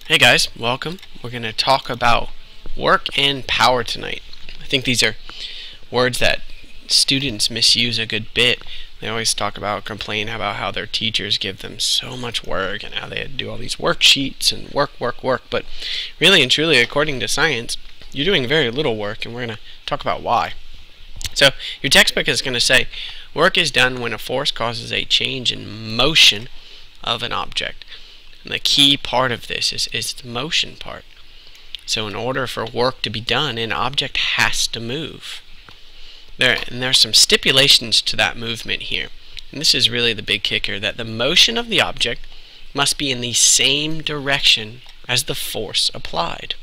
Hey guys, welcome. We're going to talk about work and power tonight. I think these are words that students misuse a good bit. They always complain about how their teachers give them so much work and how they do all these worksheets and work. But really and truly, according to science, you're doing very little work, and we're going to talk about why. So your textbook is going to say work is done when a force causes a change in motion of an object. And the key part of this is the motion part. So in order for work to be done, an object has to move. There's some stipulations to that movement here. And this is really the big kicker, that the motion of the object must be in the same direction as the force applied.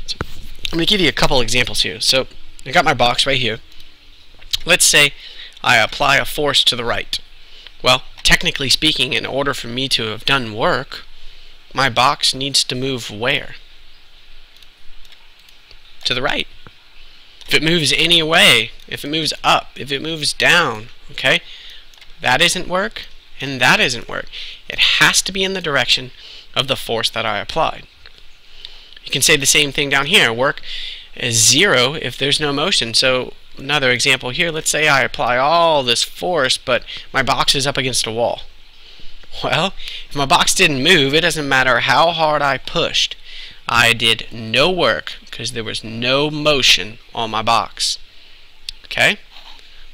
So I'm going to give you a couple examples here. So I got my box right here. Let's say I apply a force to the right. Well, technically speaking, in order for me to have done work, my box needs to move where? To the right. If it moves any way, if it moves up, if it moves down, okay, that isn't work, and that isn't work. It has to be in the direction of the force that I applied. You can say the same thing down here. Work is zero if there's no motion. So another example here, let's say I apply all this force, but my box is up against a wall. Well, if my box didn't move, it doesn't matter how hard I pushed. I did no work because there was no motion on my box. Okay?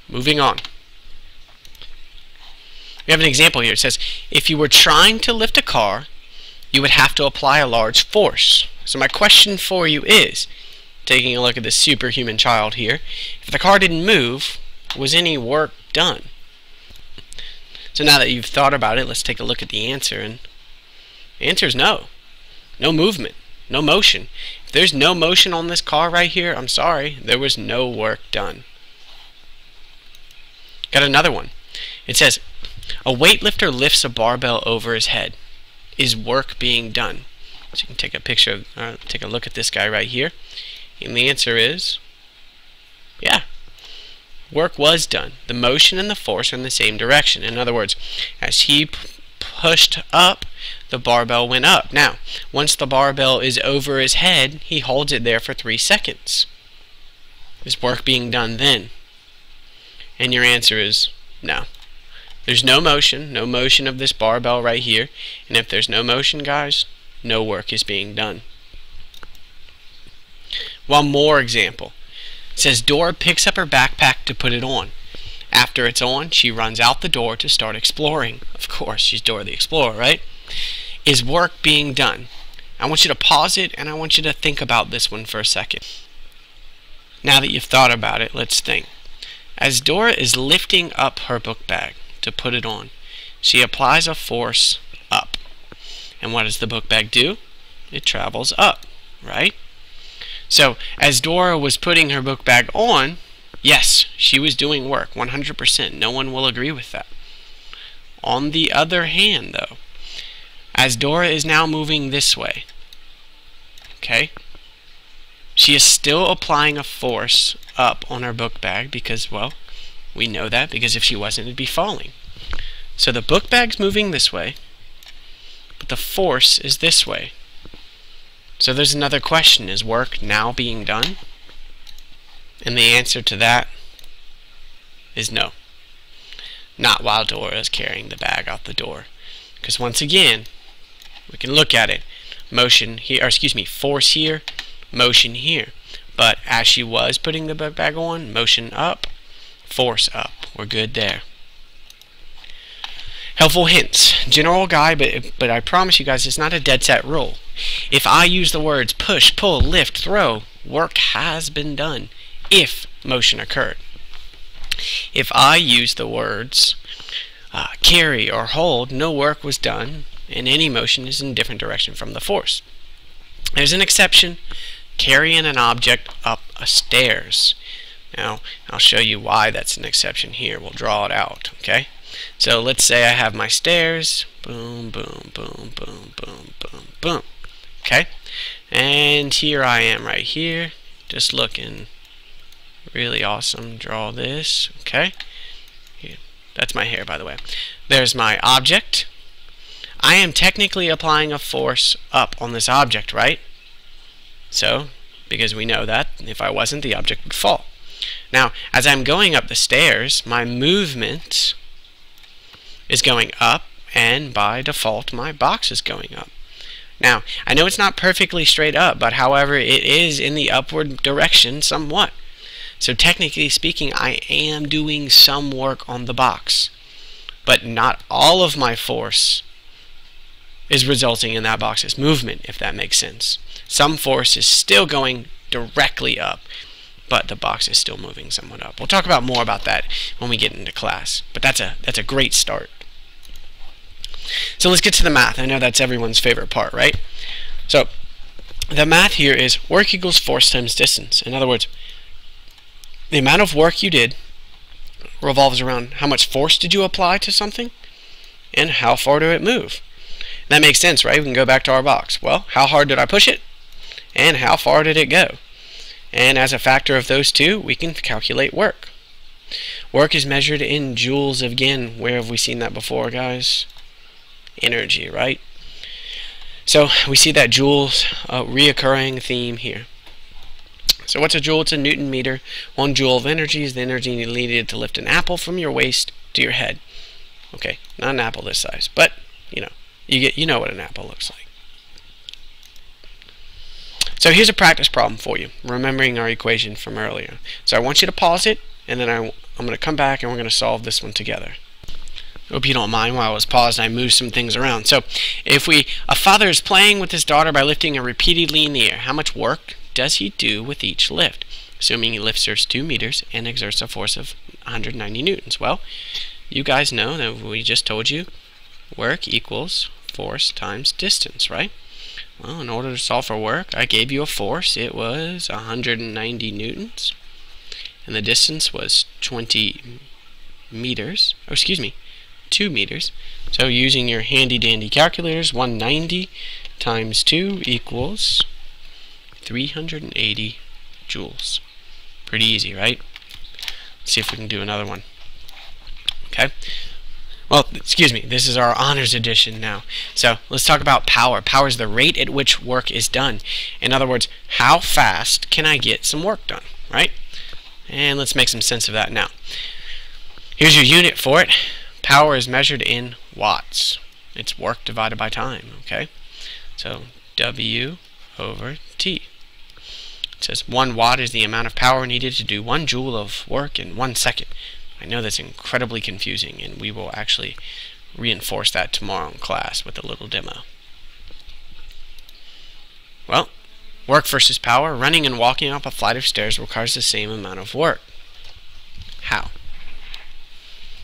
Moving on. We have an example here. It says, if you were trying to lift a car, you would have to apply a large force. So my question for you is, taking a look at this superhuman child here, if the car didn't move, was any work done? So now that you've thought about it, let's take a look at the answer, and the answer is no. No movement, no motion. If there's no motion on this car right here, I'm sorry, there was no work done. Got another one. It says, a weightlifter lifts a barbell over his head. Is work being done? So you can take a picture, take a look at this guy right here. And the answer is, yeah, work was done. The motion and the force are in the same direction. In other words, as he pushed up, the barbell went up. Now, once the barbell is over his head, he holds it there for 3 seconds. Is work being done then? And your answer is no. There's no motion of this barbell right here. And if there's no motion, guys, no work is being done. One more example. It says Dora picks up her backpack to put it on. After it's on, she runs out the door to start exploring. Of course, she's Dora the Explorer, right? Is work being done? I want you to pause it, and I want you to think about this one for a second. Now that you've thought about it, let's think. As Dora is lifting up her book bag to put it on, she applies a force up. And what does the book bag do? It travels up, right? So, as Dora was putting her book bag on, yes, she was doing work, 100%. No one will agree with that. On the other hand, though, as Dora is now moving this way, okay, she is still applying a force up on her book bag because, well, we know that because if she wasn't, it'd be falling. So the book bag's moving this way, but the force is this way. So there's another question. Is work now being done? And the answer to that is no. Not while Dora is carrying the bag out the door. Because once again, we can look at it. Motion here, or excuse me, force here, motion here. But as she was putting the book bag on, motion up, force up. We're good there. Helpful hints. General guide, but I promise you guys it's not a dead set rule. If I use the words push, pull, lift, throw, work has been done if motion occurred. If I use the words carry or hold, no work was done and any motion is in a different direction from the force. There's an exception, carrying an object up a stairs. Now, I'll show you why that's an exception here. We'll draw it out, okay? So let's say I have my stairs, boom, boom, boom, boom, boom, boom, boom, okay? And here I am right here, just looking really awesome. Draw this, okay? Here. That's my hair, by the way. There's my object. I am technically applying a force up on this object, right? So, because we know that if I wasn't, the object would fall. Now, as I'm going up the stairs, my movement is going up, and by default, my box is going up. Now, I know it's not perfectly straight up, but however, it is in the upward direction somewhat. So technically speaking, I am doing some work on the box, but not all of my force is resulting in that box's movement, if that makes sense. Some force is still going directly up, but the box is still moving somewhat up. We'll talk about more about that when we get into class, but that's a great start. So let's get to the math. I know that's everyone's favorite part, right? So the math here is work equals force times distance. In other words, the amount of work you did revolves around how much force did you apply to something and how far did it move. That makes sense, right? We can go back to our box. Well, how hard did I push it and how far did it go? And as a factor of those two, we can calculate work. Work is measured in joules again. Where have we seen that before, guys? Energy, right? So we see that joules, reoccurring theme here. So what's a joule? It's a Newton meter. 1 joule of energy is the energy needed to lift an apple from your waist to your head. Okay, not an apple this size, but you know what an apple looks like. So here's a practice problem for you, remembering our equation from earlier. So I want you to pause it, and then I'm going to come back and we're going to solve this one together. Hope you don't mind while I was paused I moved some things around. So if a father is playing with his daughter by lifting her repeatedly in the air, how much work does he do with each lift? Assuming he lifts her 2 meters and exerts a force of 190 newtons. Well, you guys know that we just told you work equals force times distance, right? Well, in order to solve for work, I gave you a force. It was 190 newtons. And the distance was 20 meters. Oh, excuse me, 2 meters. So using your handy-dandy calculators, 190 times 2 equals 380 joules. Pretty easy, right? Let's see if we can do another one. Okay. Well, excuse me, this is our honors edition now. So let's talk about power. Power is the rate at which work is done. In other words, how fast can I get some work done, right? And let's make some sense of that now. Here's your unit for it. Power is measured in watts. It's work divided by time, okay? So W over T. It says 1 watt is the amount of power needed to do 1 joule of work in 1 second. I know that's incredibly confusing, and we will actually reinforce that tomorrow in class with a little demo. Well, work versus power. Running and walking up a flight of stairs requires the same amount of work. How?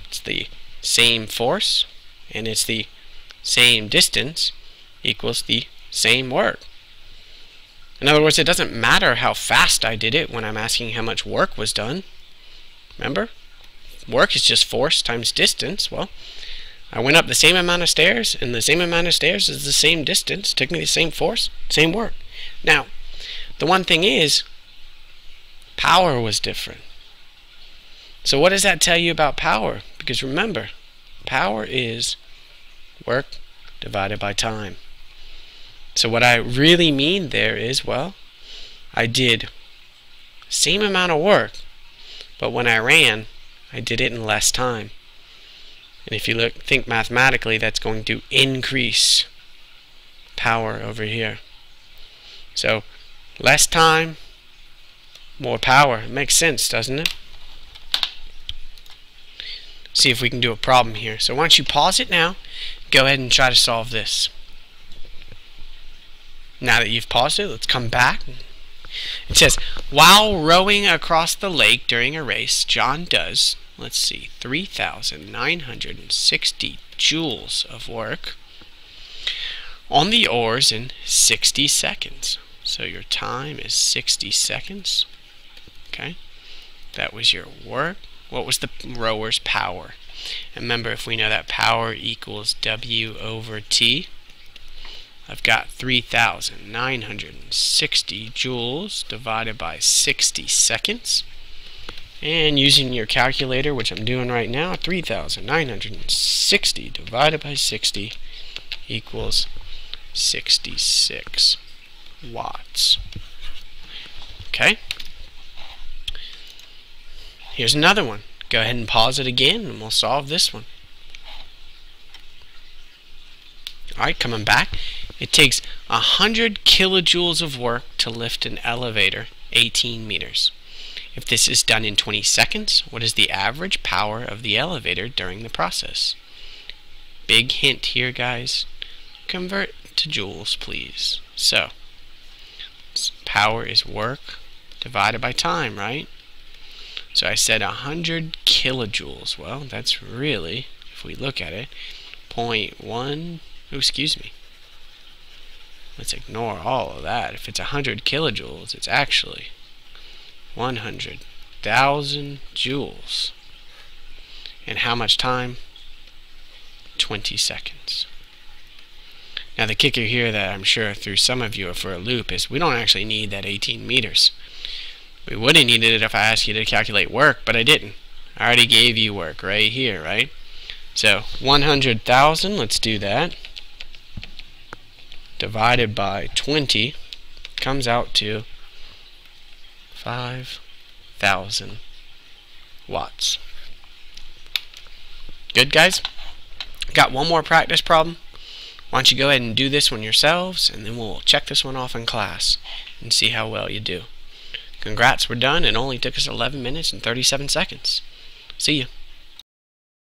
It's the same force, and it's the same distance equals the same work. In other words, it doesn't matter how fast I did it when I'm asking how much work was done. Remember? Work is just force times distance. Well, I went up the same amount of stairs, and the same amount of stairs is the same distance. Took me the same force, same work. Now, the one thing is, power was different. So what does that tell you about power? Because remember, power is work divided by time. So what I really mean there is, well, I did same amount of work, but when I ran, I did it in less time. And if you think mathematically, that's going to increase power over here. So less time, more power. It makes sense, doesn't it? See if we can do a problem here. So why don't you pause it now, go ahead and try to solve this. Now that you've paused it, let's come back. It says, while rowing across the lake during a race, John does, let's see, 3,960 joules of work on the oars in 60 seconds. So your time is 60 seconds. Okay, that was your work. What was the rower's power? And remember, if we know that power equals W over T, I've got 3,960 joules divided by 60 seconds. And using your calculator, which I'm doing right now, 3,960 divided by 60 equals 66 watts. Okay? Here's another one. Go ahead and pause it again and we'll solve this one. Alright, coming back. It takes 100 kilojoules of work to lift an elevator 18 meters. If this is done in 20 seconds, what is the average power of the elevator during the process? Big hint here, guys. Convert to joules, please. So, power is work divided by time, right? So I said 100 kilojoules. Well, that's really, if we look at it, 0.1, excuse me. Let's ignore all of that. If it's 100 kilojoules, it's actually 100,000 joules. And how much time? 20 seconds. Now the kicker here that I'm sure threw some of you for a loop is we don't actually need that 18 meters. We would have needed it if I asked you to calculate work, but I didn't. I already gave you work right here, right? So 100,000, let's do that, divided by 20 comes out to 5,000 watts. Good, guys? Got one more practice problem. Why don't you go ahead and do this one yourselves, and then we'll check this one off in class and see how well you do. Congrats, we're done. It only took us 11 minutes and 37 seconds. See you.